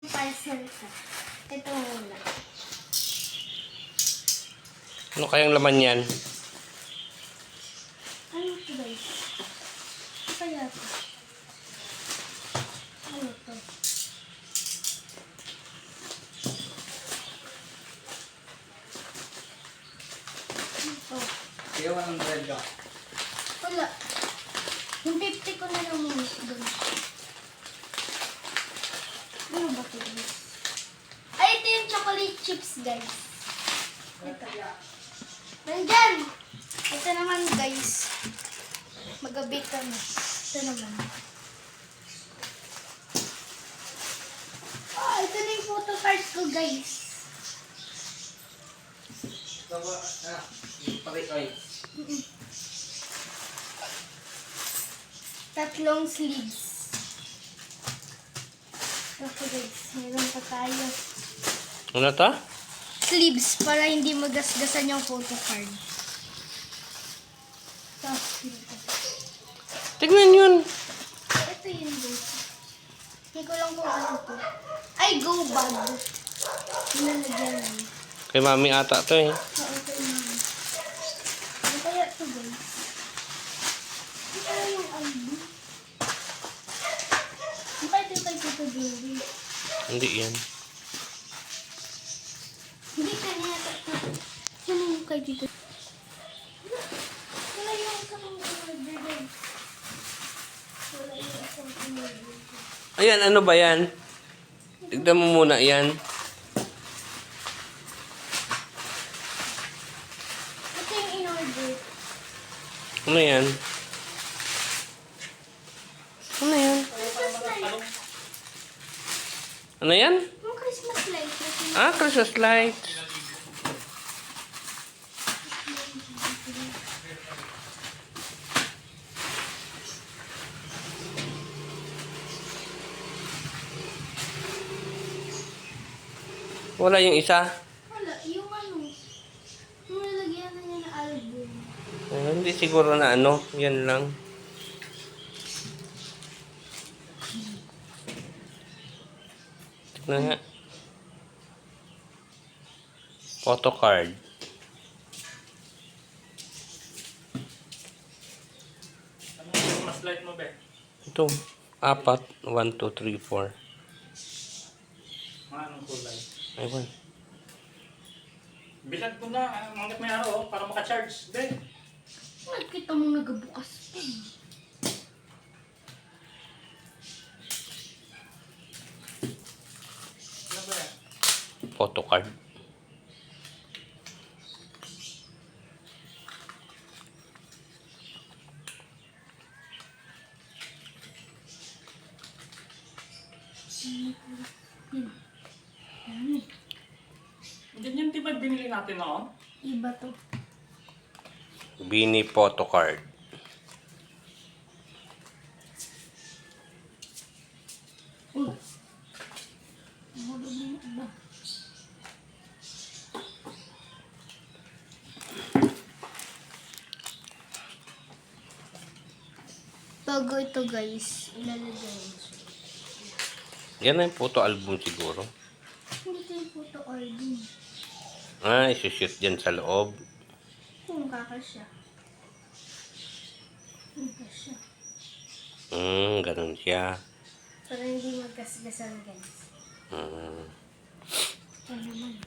Parcel ka. Ito muna. Ano kayang laman yan? Ano ito guys? Ano kaya ito? Ano ito? Ano ito? Kaya 100 ka. Wala. Yung 50 ko na lang muna doon. Ano ba ito guys? Ay, ito yung chocolate chips guys. Ito. Nandyan! Ito naman guys. Mag-bake kami. Ito naman. Oh, ito na yung photo card ko guys. Parikoy. Tatlong sleeves. Okay guys, meron pa tayo. Ano to? Sleeves para hindi magasgasan yung photo card. Ito. Tignan yun. Ito yun guys. Hindi ko lang kung ano to. Ay, go bag. Nilalagyan lang. Kay mami ata to eh. Oo, ito yun. Ano kaya ito guys? Ano kaya yung album? Ano kaya ito kay Tito Joey? Hindi yan. Hindi kanya ito. Ano yung kay Tito? Wala yung isang order guys. Wala yung isang order. Ayan, ano ba yan? Tignan mo muna yan. Ito yung in-order. Ano yan? Ano yan? Christmas light. Ano yan? Yung Christmas light. Ah, Christmas lights. Wala yung isa. Wala, yung ano. Yung nalagyan na niya na album. Hindi siguro na ano. Yan lang. Tignan nga. Photo card. Anong mas light mo, be? Ito. 4. 1, 2, 3, 4. Mga anong kulay? Ayun. Bilad mo na. Mangat may araw, para maka-charge, be. Nakita mo nagabukas pa. Ano ba yan? Photo card. Ganyan, di ba binili natin noon? Iba to. Bini photo card. Uy. Mahulog na yung iba. Bago ito guys, ilalagay mo siya. Yan na yung photo album siguro. Hindi ito yung photo album. Ah, isushoot dyan sa loob. Kung kakasya. Kakasya. Ganun siya. Para hindi magkasgasan guys. Hmm. Ito naman.